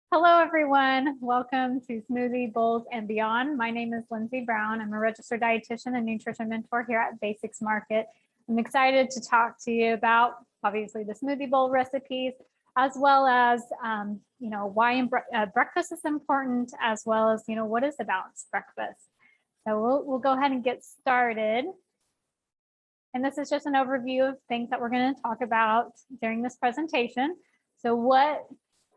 Hello, everyone. Welcome to Smoothie Bowls and Beyond. My name is Lindsay Brown. I'm a registered dietitian and nutrition mentor here at Basics Market. I'm excited to talk to you about, obviously, the smoothie bowl recipes, as well as, why breakfast is important, as well as, what is a balanced breakfast. So we'll go ahead and get started. And this is just an overview of things that we're going to talk about during this presentation. So what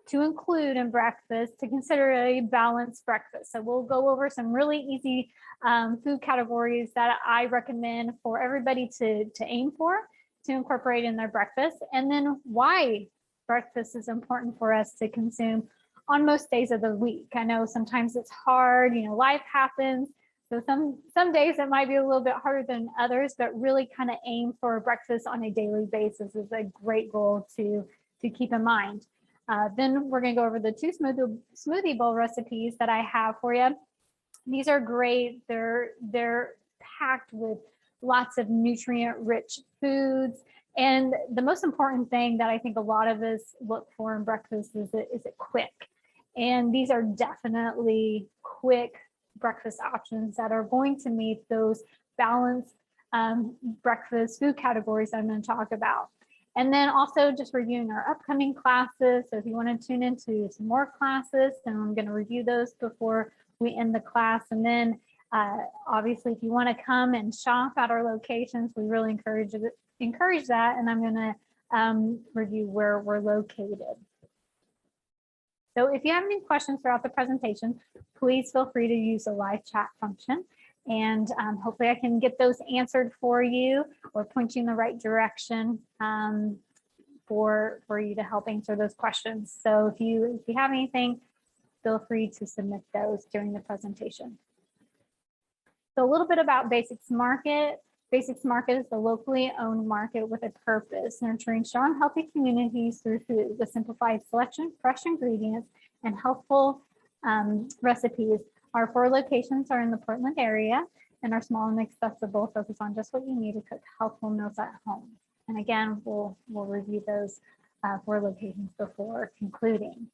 to include in breakfast to consider a balanced breakfast. So we'll go over some really easy food categories that I recommend for everybody to aim for, to incorporate in their breakfast, and then why breakfast is important for us to consume on most days of the week. I know sometimes it's hard, life happens. So some days it might be a little bit harder than others, but really kind of aim for breakfast on a daily basis is a great goal to keep in mind. Then we're going to go over the two smoothie bowl recipes that I have for you. These are great. They're packed with lots of nutrient-rich foods. And the most important thing that I think a lot of us look for in breakfast is it quick. And these are definitely quick breakfast options that are going to meet those balanced breakfast food categories I'm going to talk about. And then also just reviewing our upcoming classes. So if you want to tune into some more classes, then I'm going to review those before we end the class. And then obviously, if you want to come and shop at our locations, we really encourage that. And I'm going to review where we're located. So if you have any questions throughout the presentation, please feel free to use the live chat function. And hopefully I can get those answered for you or point you in the right direction for you to help answer those questions. So if you have anything, feel free to submit those during the presentation. So a little bit about Basics Market. Basics Market is the locally owned market with a purpose, nurturing strong, healthy communities through food with simplified selection, fresh ingredients, and healthful recipes. Our 4 locations are in the Portland area and are small and accessible, focus on just what you need to cook healthful meals at home. And again, we'll review those 4 locations before concluding.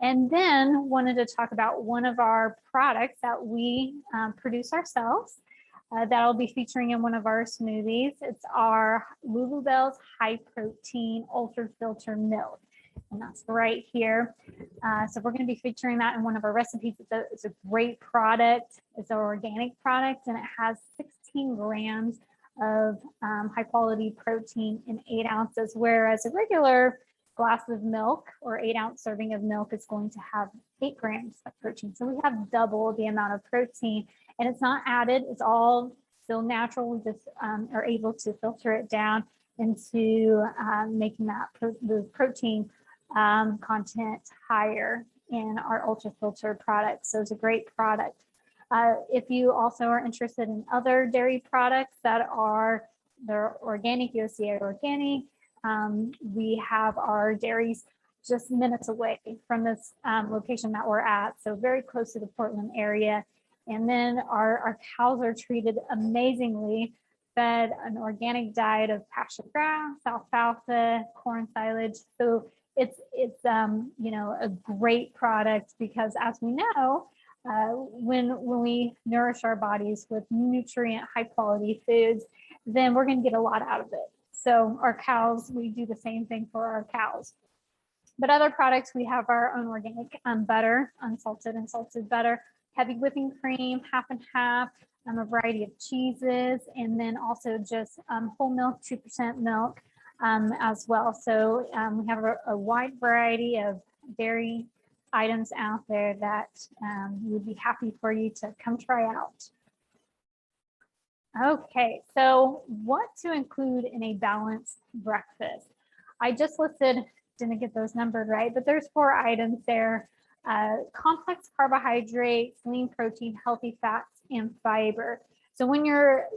And then wanted to talk about one of our products that we produce ourselves that I'll be featuring in one of our smoothies. It's our Lulubell's High Protein Ultra Filter Milk. And that's right here. So we're going to be featuring that in one of our recipes. It's a great product. It's an organic product, and it has 16 grams of high quality protein in 8 ounces, whereas a regular glass of milk or 8-ounce serving of milk is going to have 8 grams of protein. So we have double the amount of protein, and it's not added. It's all still natural. We just are able to filter it down into making the protein content higher in our ultra filter products. So it's a great product. If you also are interested in other dairy products they're organic, USDA organic, we have our dairies just minutes away from this location that we're at, so very close to the Portland area. And then our cows are treated amazingly, fed an organic diet of pasture grass, alfalfa, corn silage. So it's a great product because, as we know, when we nourish our bodies with nutrient high quality foods, then we're going to get a lot out of it. So our cows, we do the same thing for our cows. But other products, we have our own organic butter, unsalted and salted butter, heavy whipping cream, half and half, a variety of cheeses, and then also just whole milk, 2% milk as well. So we have a wide variety of dairy items out there that we'd be happy for you to come try out. Okay, so what to include in a balanced breakfast? I just listed, didn't get those numbered right, but there's 4 items there. Complex carbohydrates, lean protein, healthy fats, and fiber. So when you're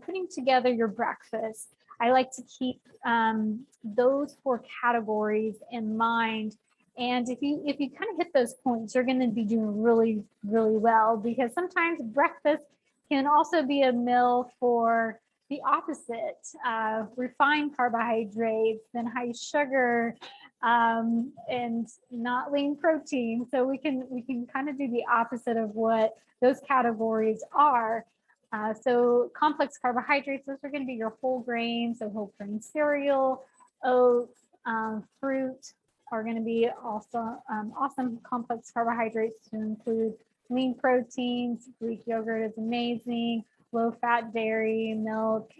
putting together your breakfast, I like to keep those 4 categories in mind. And if you kind of hit those points, you're going to be doing really, really well, because sometimes breakfast can also be a meal for the opposite, refined carbohydrates and high sugar and not lean protein. So we can kind of do the opposite of what those categories are. So complex carbohydrates, those are going to be your whole grains, so whole grain cereal, oats, fruit are going to be also awesome complex carbohydrates to include lean proteins. Greek yogurt is amazing, low fat dairy, milk,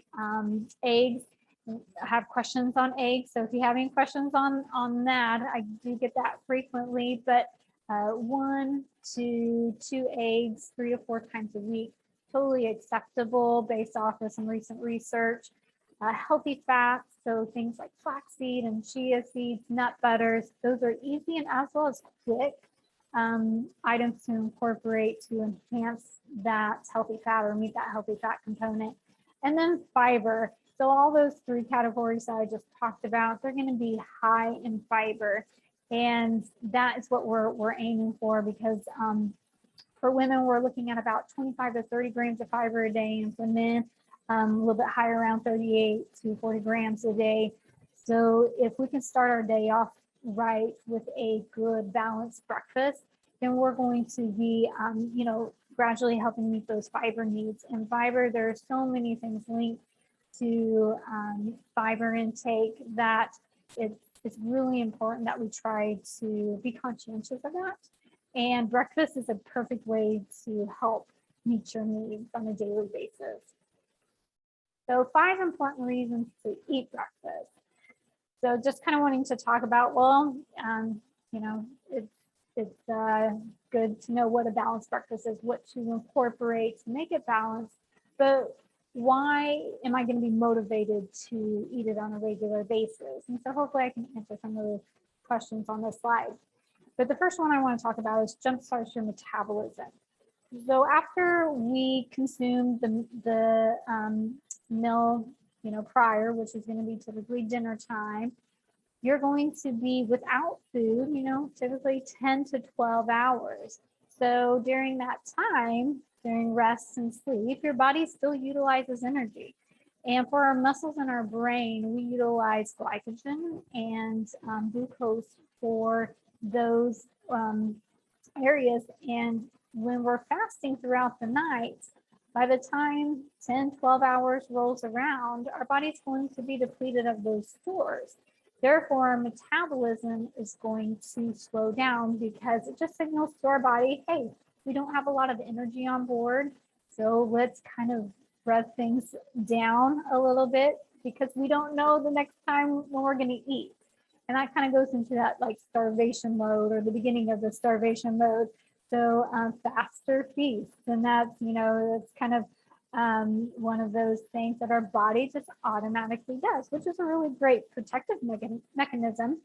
eggs. I have questions on eggs, so if you have any questions on that, I do get that frequently, but 1 to 2 eggs 3 to 4 times a week, totally acceptable based off of some recent research. Healthy fats, so things like flaxseed and chia seeds, nut butters, those are easy and as well as quick items to incorporate to enhance that healthy fat or meet that healthy fat component. And then fiber. So all those 3 categories that I just talked about, they're going to be high in fiber. And that is what we're aiming for, because for women, we're looking at about 25 to 30 grams of fiber a day, and for men, a little bit higher, around 38 to 40 grams a day. So if we can start our day off right with a good balanced breakfast, then we're going to be, gradually helping meet those fiber needs. And fiber, there are so many things linked to fiber intake that it's really important that we try to be conscientious of that. And breakfast is a perfect way to help meet your needs on a daily basis. So 5 important reasons to eat breakfast. So just kind of wanting to talk about, it's good to know what a balanced breakfast is, what to incorporate to make it balanced, but why am I going to be motivated to eat it on a regular basis? And so hopefully I can answer some of the questions on this slide. But the first one I want to talk about is jumpstarts your metabolism. So after we consume the meal, prior, which is going to be typically dinner time, you're going to be without food, typically 10 to 12 hours. So during that time, during rest and sleep, your body still utilizes energy. And for our muscles and our brain, we utilize glycogen and glucose for those areas. And when we're fasting throughout the night, by the time 10, 12 hours rolls around, our body's going to be depleted of those stores. Therefore, our metabolism is going to slow down, because it just signals to our body, hey, we don't have a lot of energy on board, so let's kind of rev things down a little bit, because we don't know the next time when we're going to eat. And that kind of goes into that like starvation mode, or the beginning of the starvation mode. So faster feasts, and that's, it's kind of one of those things that our body just automatically does, which is a really great protective mechanism.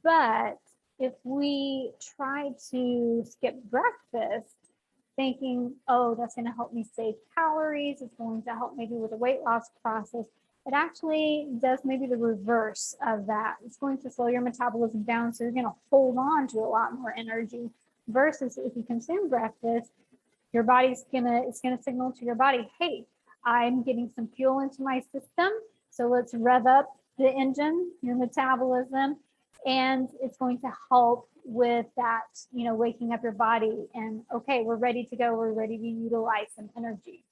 But if we try to skip breakfast thinking, oh, that's going to help me save calories, it's going to help maybe with the weight loss process, it actually does maybe the reverse of that. It's going to slow your metabolism down, so you're going to hold on to a lot more energy, versus if you consume breakfast, your body's it's gonna signal to your body, hey, I'm getting some fuel into my system, so let's rev up the engine, your metabolism, and it's going to help with that, waking up your body and, okay, we're ready to go, we're ready to utilize some energy.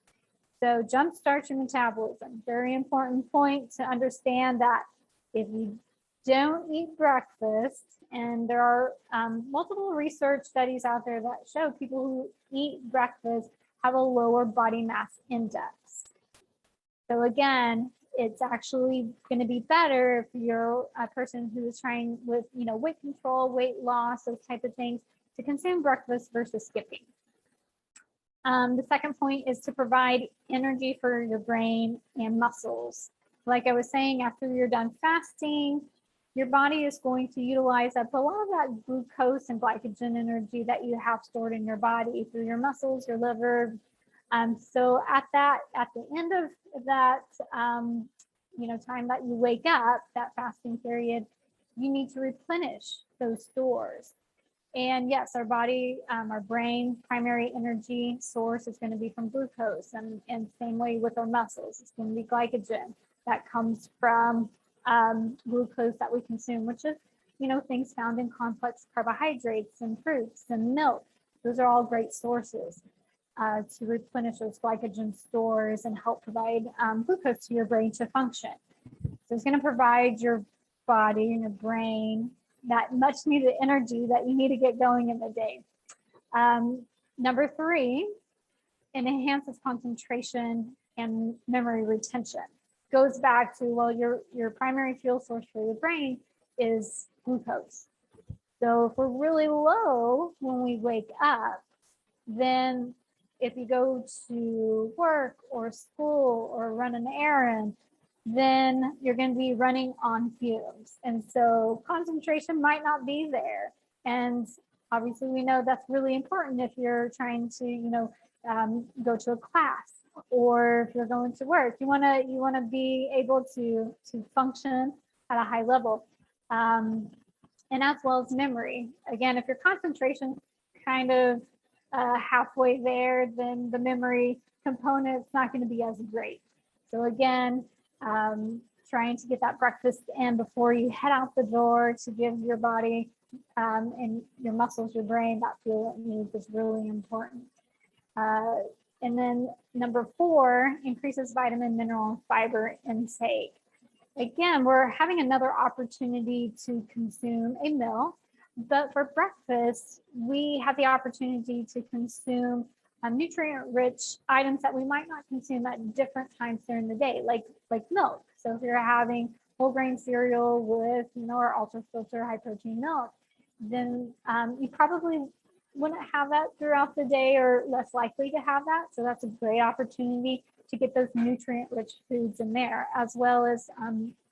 So jumpstart your metabolism. Very important point to understand that if you don't eat breakfast, and there are multiple research studies out there that show people who eat breakfast have a lower body mass index. So again, it's actually going to be better if you're a person who is trying with, weight control, weight loss, those type of things, to consume breakfast versus skipping. The second point is to provide energy for your brain and muscles. Like I was saying, after you're done fasting, your body is going to utilize up a lot of that glucose and glycogen energy that you have stored in your body through your muscles, your liver. So at the end of that, time that you wake up, that fasting period, you need to replenish those stores. And yes, our body, our brain, primary energy source is going to be from glucose, and same way with our muscles, it's going to be glycogen that comes from glucose that we consume, which is things found in complex carbohydrates and fruits and milk. Those are all great sources to replenish those glycogen stores and help provide glucose to your brain to function. So it's going to provide your body and your brain that much needed energy that you need to get going in the day. Number 3, it enhances concentration and memory retention. Goes back to, well, your primary fuel source for your brain is glucose. So if we're really low when we wake up, then if you go to work or school or run an errand, then you're going to be running on fumes. And so concentration might not be there. And obviously we know that's really important if you're trying to, go to a class, or if you're going to work. You want to be able to function at a high level. And as well as memory. Again, if your concentration kind of halfway there, then the memory component is not going to be as great. So again, trying to get that breakfast in before you head out the door to give your body and your muscles, your brain, that fuel it needs is really important. And then number 4, increases vitamin, mineral, and fiber intake. Again, we're having another opportunity to consume a meal, but for breakfast, we have the opportunity to consume nutrient-rich items that we might not consume at different times during the day, like milk. So if you're having whole grain cereal with, our ultra filter high protein milk, then you probably wouldn't have that throughout the day, or less likely to have that. So that's a great opportunity to get those nutrient-rich foods in there, as well as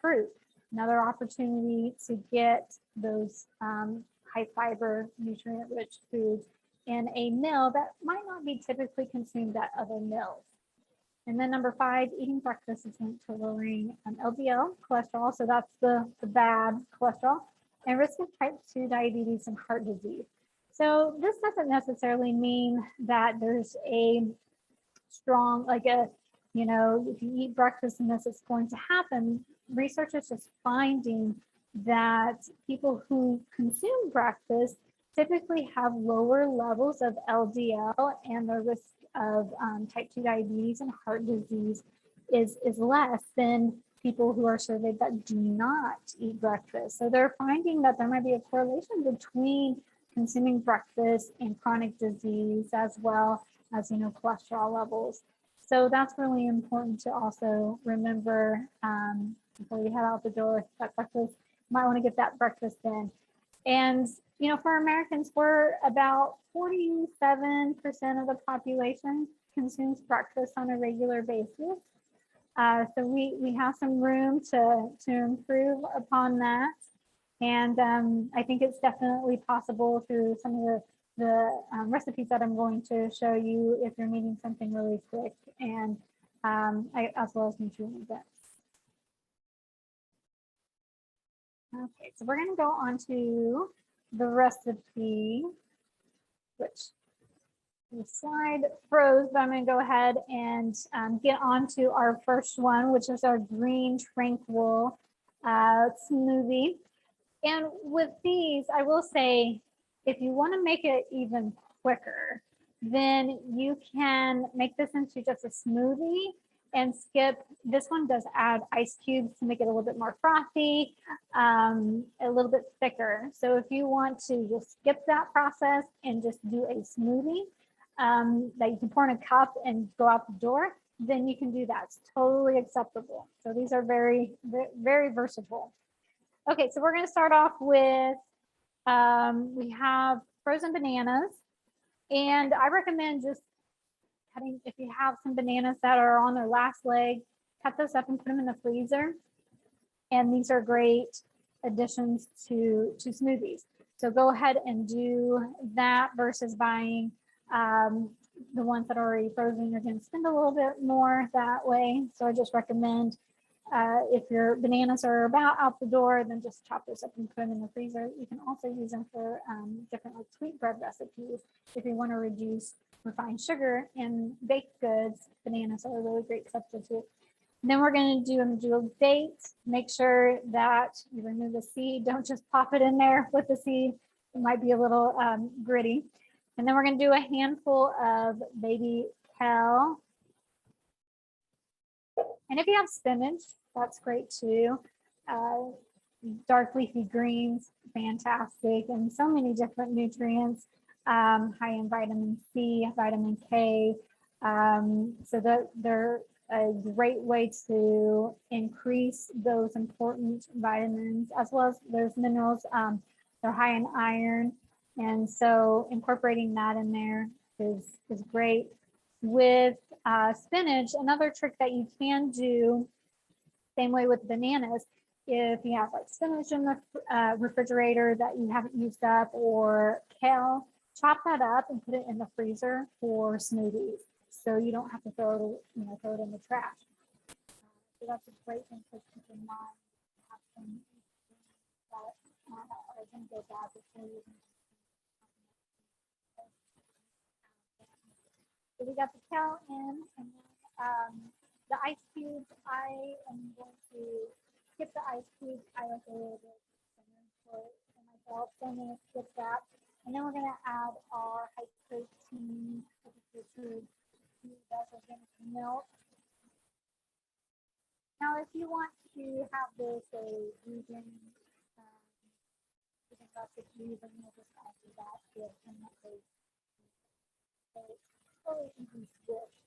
fruit. Another opportunity to get those high fiber, nutrient-rich foods in a meal that might not be typically consumed at other meals. And then number 5, eating breakfast is linked to lowering LDL cholesterol. So that's the bad cholesterol, and risk of type 2 diabetes and heart disease. So this doesn't necessarily mean that there's a strong, if you eat breakfast and this is going to happen. Research is just finding that people who consume breakfast typically have lower levels of LDL, and the risk of type 2 diabetes and heart disease is less than people who are surveyed that do not eat breakfast. So they're finding that there might be a correlation between consuming breakfast and chronic disease, as well as cholesterol levels. So that's really important to also remember before you head out the door. That breakfast, you might want to get that breakfast in. And for Americans, we're about 47% of the population consumes breakfast on a regular basis. So we have some room to improve upon that. And I think it's definitely possible through some of the recipes that I'm going to show you if you're needing something really quick, and as well as nutrient dense. Okay, so we're going to go on to the recipe, which the slide froze, but I'm going to go ahead and get on to our first one, which is our green tranquil smoothie. And with these, I will say, if you want to make it even quicker, then you can make this into just a smoothie and skip. This one does add ice cubes to make it a little bit more frothy, a little bit thicker. So if you want to just skip that process and just do a smoothie that you can pour in a cup and go out the door, then you can do that. It's totally acceptable. So these are very, very versatile. Okay, so we're going to start off with, we have frozen bananas, and I recommend just cutting, if you have some bananas that are on their last leg, cut those up and put them in the freezer. And these are great additions to smoothies. So go ahead and do that versus buying the ones that are already frozen. You're going to spend a little bit more that way. So I just recommend if your bananas are about out the door, then just chop those up and put them in the freezer. You can also use them for different sweetbread recipes. If you want to reduce refined sugar in baked goods, bananas are a really great substitute. And then we're going to do a date. Make sure that you remove the seed. Don't just pop it in there with the seed. It might be a little gritty. And then we're going to do a handful of baby kale. And if you have spinach, that's great too. Dark leafy greens, fantastic, and so many different nutrients, high in vitamin C, vitamin K. So that they're a great way to increase those important vitamins, as well as those minerals. They're high in iron. And so incorporating that in there is great. With spinach, another trick that you can do, same way with bananas, if you have like spinach in the refrigerator that you haven't used up, or kale, chop that up and put it in the freezer for smoothies, so you don't have to throw it in the trash. So that's a great thing to keep in mind. Have some that are going to go bad before you. So we got the kale in, and then the ice cubes. I am going to skip the ice cubes. I like a little bit for myself, so I'm going to skip that. And then we're going to add our high protein milk. Now, if you want to have this a vegan recipe, then you'll just add that to a totally easy switch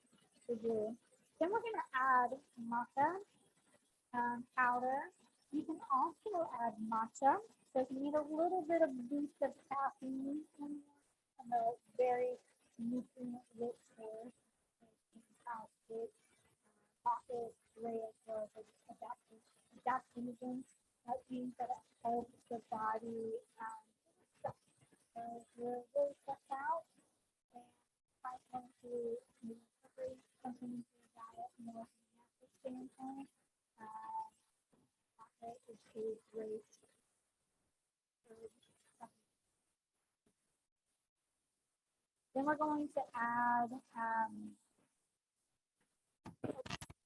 to do. Then we're going to add maca powder. You can also add matcha. So if you need a little bit of boost of caffeine and a very nutrient-rich source, fantastic. Coffee is great as well as adaptogens. That means that it helps the body so we're really checked out, and I want to incorporate something into your diet more from a natural standpoint. Chocolate is great. Then we're going to add,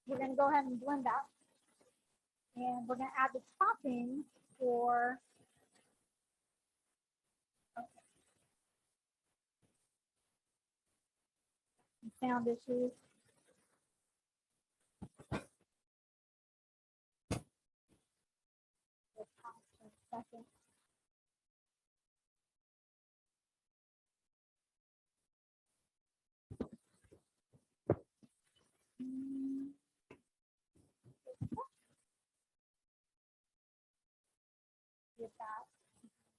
we're going to go ahead and blend that. And we're going to add the toppings for sound issues. Second. Get that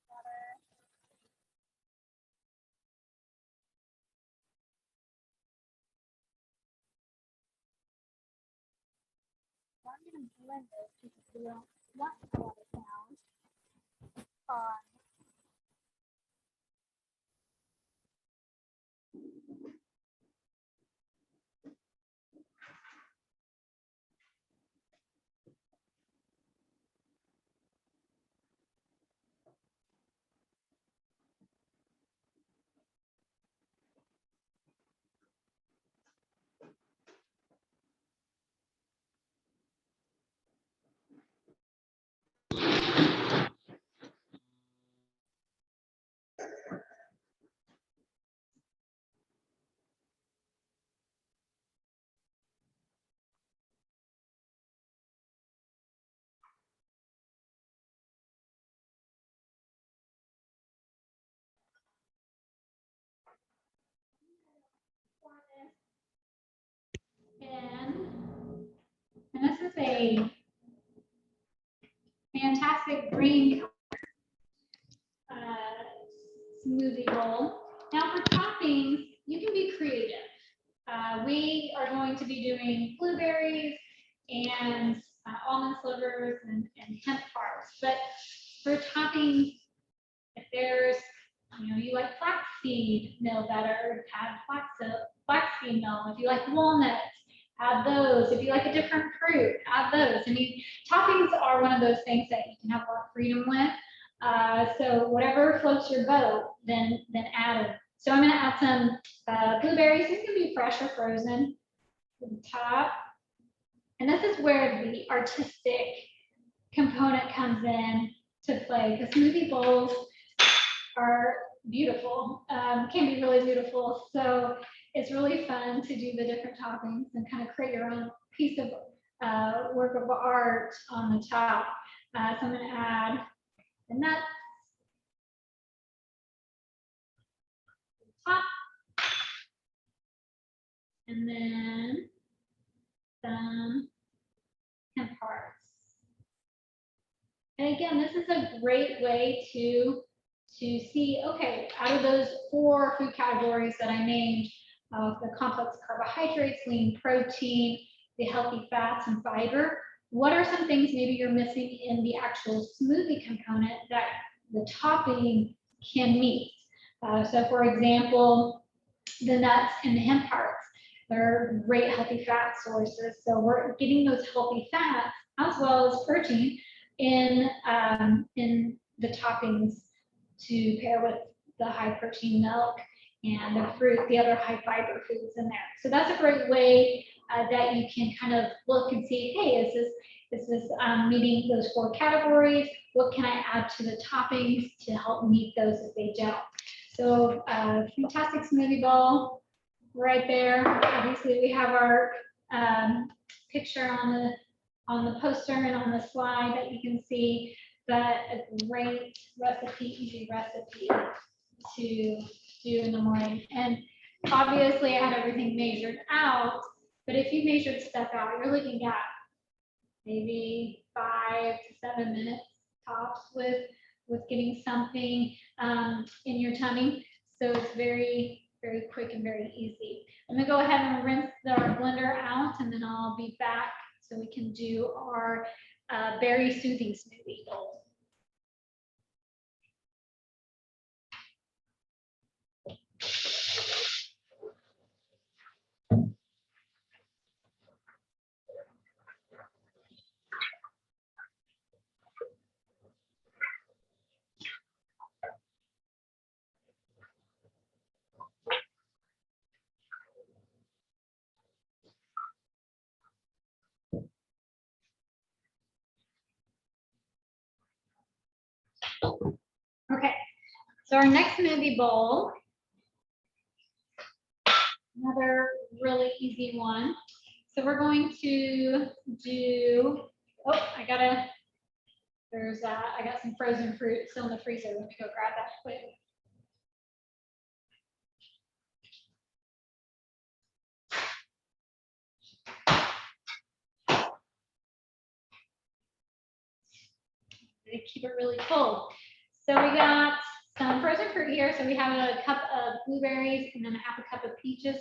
better. So I'm going to blend this because we don't want a lot of sound on. And this is a fantastic green smoothie bowl. Now for toppings, you can be creative. We are going to be doing blueberries and almond slivers and hemp hearts. But for toppings, if there's, you like flaxseed meal better, add flaxseed meal. If you like walnuts, add those. If you like a different fruit, add those. I mean, toppings are one of those things that you can have a lot of freedom with. So whatever floats your boat, then add it. So I'm going to add some blueberries. These can be fresh or frozen to the top. And this is where the artistic component comes in to play. The smoothie bowls are beautiful, can be really beautiful. So it's really fun to do the different toppings and kind of create your own piece of work of art on the top. So I'm going to add the nuts, top, and then some hemp hearts. And again, this is a great way to see, okay, out of those 4 food categories that I named, the complex carbohydrates, lean protein, the healthy fats and fiber, what are some things maybe you're missing in the actual smoothie component that the topping can meet? So for example, the nuts and the hemp hearts, they're great healthy fat sources. So we're getting those healthy fats as well as protein in the toppings to pair with the high protein milk and the fruit, the other high fiber foods in there. So that's a great way that you can kind of look and see, hey, is this meeting those 4 categories? What can I add to the toppings to help meet those if they don't? So fantastic smoothie bowl right there. Obviously, we have our picture on the poster and on the slide that you can see, but a great recipe, easy recipe to do in the morning. And obviously, I had everything measured out, but if you measured stuff out, you're looking at maybe 5 to 7 minutes tops with getting something in your tummy. So it's very, very quick and very easy. I'm gonna go ahead and rinse our blender out, and then I'll be back so we can do our berry soothing smoothie bowl. Okay, so our next smoothie bowl, another really easy one. So we're going to do, oh, I got some frozen fruit still in the freezer. Let me go grab that quick. To keep it really cold. So we got some frozen fruit here. So we have a cup of blueberries and then a half a cup of peaches.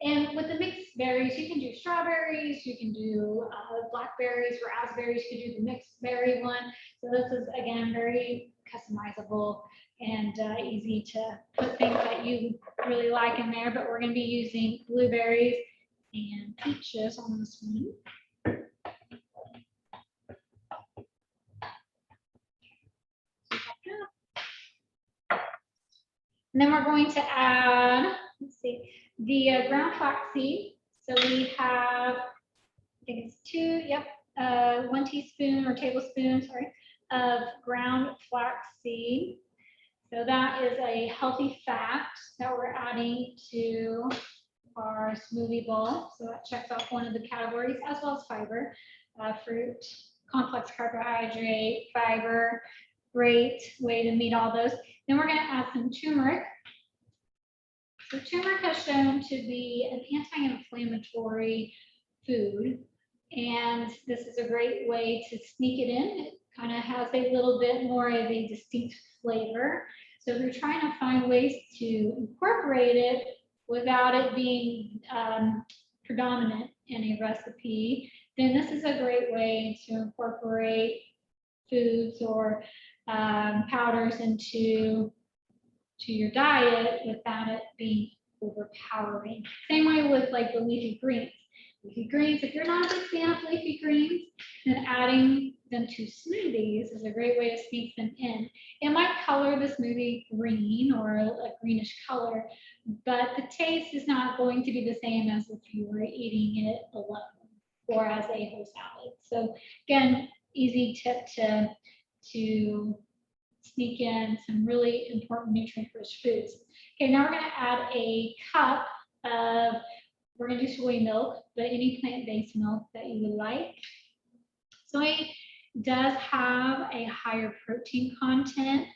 And with the mixed berries, you can do strawberries, you can do blackberries, raspberries, you can do the mixed berry one. So this is, again, very customizable and easy to put things that you really like in there. But we're going to be using blueberries and peaches on this one. And then we're going to add, let's see, the ground flaxseed. So we have, I think it's 1 teaspoon or tablespoon, sorry, of ground flaxseed. So that is a healthy fat that we're adding to our smoothie bowl. So that checks off one of the categories, as well as fiber, fruit, complex carbohydrate, fiber. Great way to meet all those. Then we're going to add some turmeric. So turmeric has shown to be an anti-inflammatory food, and this is a great way to sneak it in. It kind of has a little bit more of a distinct flavor. So if you're trying to find ways to incorporate it without it being predominant in a recipe, then this is a great way to incorporate foods or powders into your diet without it being overpowering. Same way with like the leafy greens. Leafy greens, if you're not a big fan of leafy greens, then adding them to smoothies is a great way to sneak them in. It might color the smoothie green or a greenish color, but the taste is not going to be the same as if you were eating it alone. or as a whole salad. So again, easy tip to sneak in some really important nutrient-rich foods. Okay, now we're going to add a cup of, we're going to do soy milk, but any plant-based milk that you would like. Soy does have a higher protein content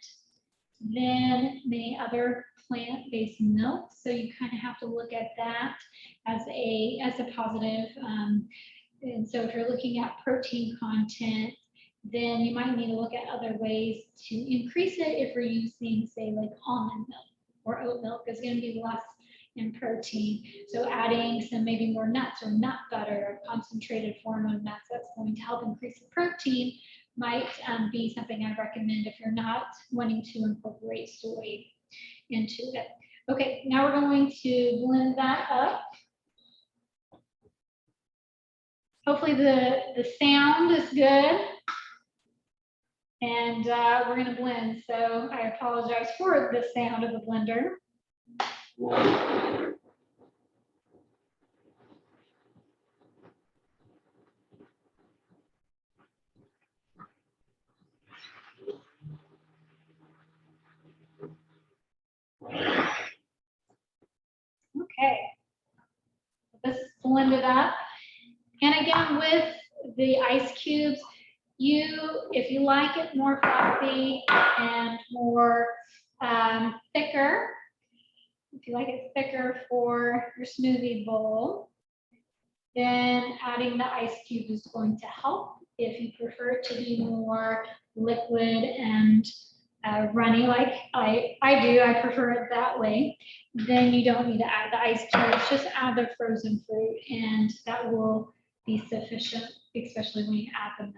than many other plant-based milks, so you kind of have to look at that as a positive. And so if you're looking at protein content, then you might need to look at other ways to increase it. If we're using, say, like almond milk or oat milk is going to be less in protein. So adding some maybe more nuts or nut butter, a concentrated form of nuts that's going to help increase the protein might be something I recommend if you're not wanting to incorporate soy into it. Okay, now we're going to blend that up. Hopefully the sound is good. And we're going to blend. So I apologize for the sound of the blender. Okay, this is blended up. And again, with the ice cubes, if you like it more fluffy and more thicker, if you like it thicker for your smoothie bowl, then adding the ice cube is going to help. If you prefer it to be more liquid and runny like I do, I prefer it that way, then you don't need to add the ice cubes, just add the frozen fruit and that will be sufficient, especially when you add the milk.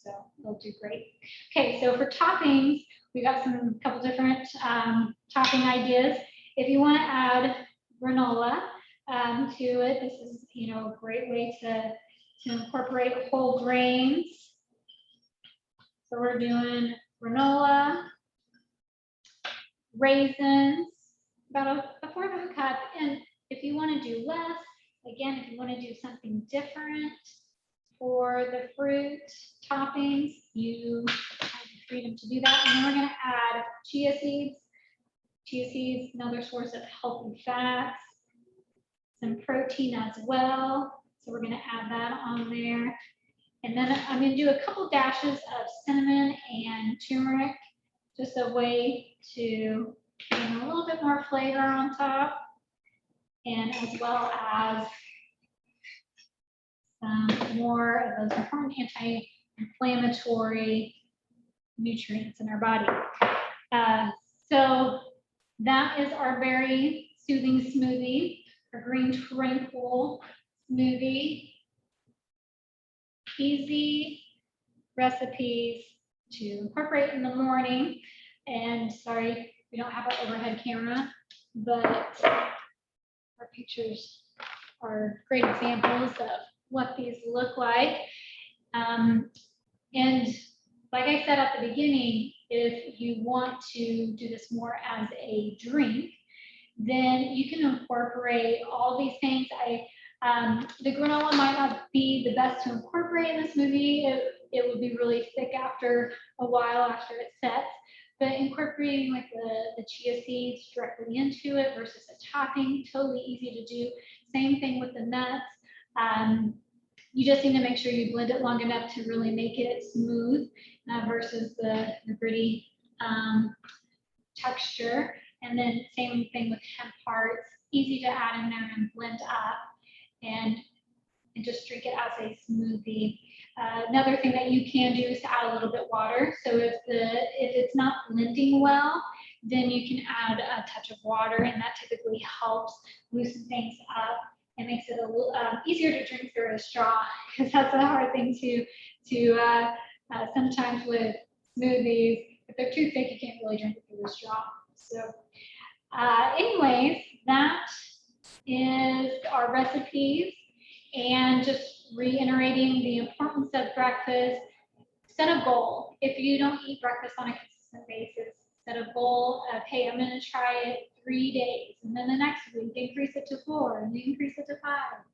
So they'll do great. Okay, so for toppings, we got some couple different topping ideas. If you want to add granola to it, this is a great way to incorporate whole grains. So we're doing granola, raisins, about a fourth of a cup. And if you want to do less, again, if you want to do something different for the fruit toppings, you have the freedom to do that. And then we're going to add chia seeds. Chia seeds, another source of healthy fats, some protein as well. So we're going to add that on there. And then I'm going to do a couple dashes of cinnamon and turmeric, just a way to bring a little bit more flavor on top, and as well as some more of those important anti-inflammatory nutrients in our body. So that is our very soothing smoothie, our green tranquil smoothie. Easy recipes to incorporate in the morning. And sorry, we don't have our overhead camera, but our pictures are great examples of what these look like. And like I said at the beginning, if you want to do this more as a drink, then you can incorporate all these things. The granola might not be the best to incorporate in the smoothie. It would be really thick after a while after it sets. But incorporating like the chia seeds directly into it versus a topping, totally easy to do. Same thing with the nuts. You just need to make sure you blend it long enough to really make it smooth versus the gritty texture. And then same thing with hemp hearts, easy to add in there and blend up and just drink it as a smoothie. Another thing that you can do is to add a little bit water. So if it's not blending well, then you can add a touch of water, and that typically helps loosen things up and makes it a little easier to drink through a straw, because that's a hard thing to sometimes with smoothies. If they're too thick, you can't really drink it through a straw. So anyways, that is our recipes, and just reiterating the importance of breakfast. Set a goal. If you don't eat breakfast on a consistent basis, set a goal of, hey, I'm going to try it 3 days, and then the next week increase it to 4, and then increase it to 5.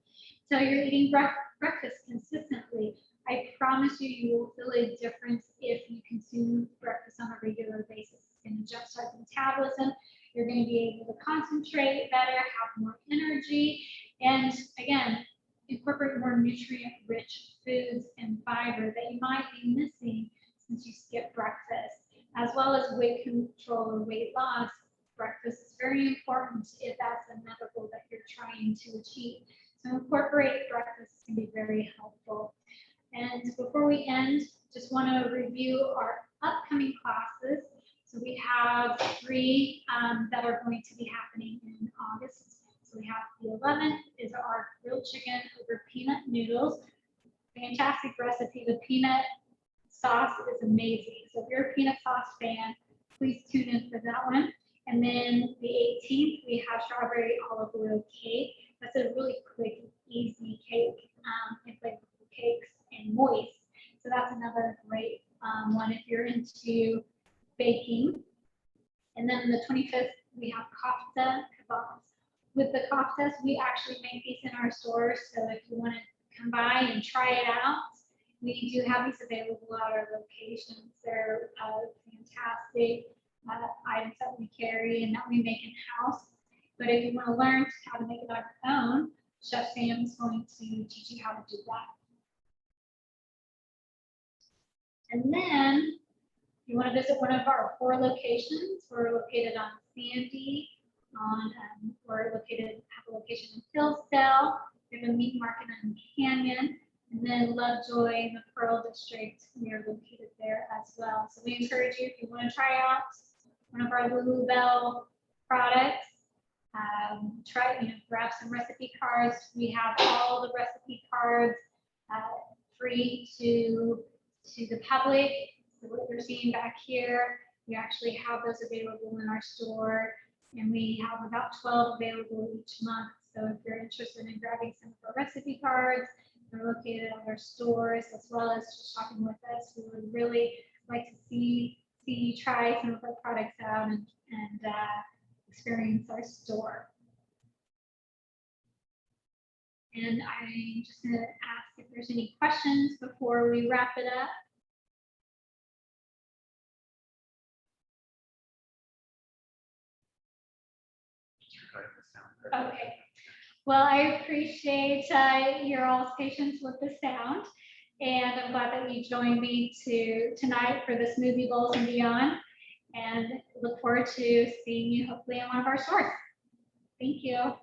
So you're eating breakfast consistently. I promise you, you will feel a difference if you consume breakfast on a regular basis. It's going to jumpstart the metabolism. You're going to be able to concentrate better, have more energy, and again, incorporate more nutrient-rich foods and fiber that you might be missing since you skip breakfast, as well as weight control or weight loss. Breakfast is very important if that's a medical that you're trying to achieve. So incorporate breakfast can be very helpful. And before we end, just want to review our upcoming classes. So we have 3 that are going to be happening in August. So we have the 11th is our grilled chicken over peanut noodles. Fantastic recipe. The peanut sauce is amazing. So if you're a peanut sauce fan, please tune in for that one. And then the 18th, we have strawberry olive oil cake. That's a really quick, easy cake, and flavorful cakes and moist. So that's another great one if you're into baking. And then the 25th, we have kofta kebabs. With the koftas, we actually make these in our stores. So if you want to come by and try it out, we do have these available at our locations. They're fantastic items that we carry and that we make in-house. But if you want to learn how to make it on your own, Chef Sam is going to teach you how to do that. And then if you want to visit one of our 4 locations, we're located on Sandy, we're located, have a location in Hillsdale, we have a meat market in Canyon, and then Lovejoy in the Pearl District, we are located there as well. So we encourage you, if you want to try out one of our Lulubelle products, grab some recipe cards. We have all the recipe cards free to the public. So what you're seeing back here, we actually have those available in our store, and we have about 12 available each month. So if you're interested in grabbing some of our recipe cards, they're located at our stores, as well as just shopping with us. We would really like to see you try some of our products out and experience our store. And I'm just going to ask if there's any questions before we wrap it up. Okay. Well, I appreciate your all's patience with the sound, and I'm glad that you joined me tonight for the Smoothie Bowls and beyond, and look forward to seeing you hopefully in one of our stores. Thank you.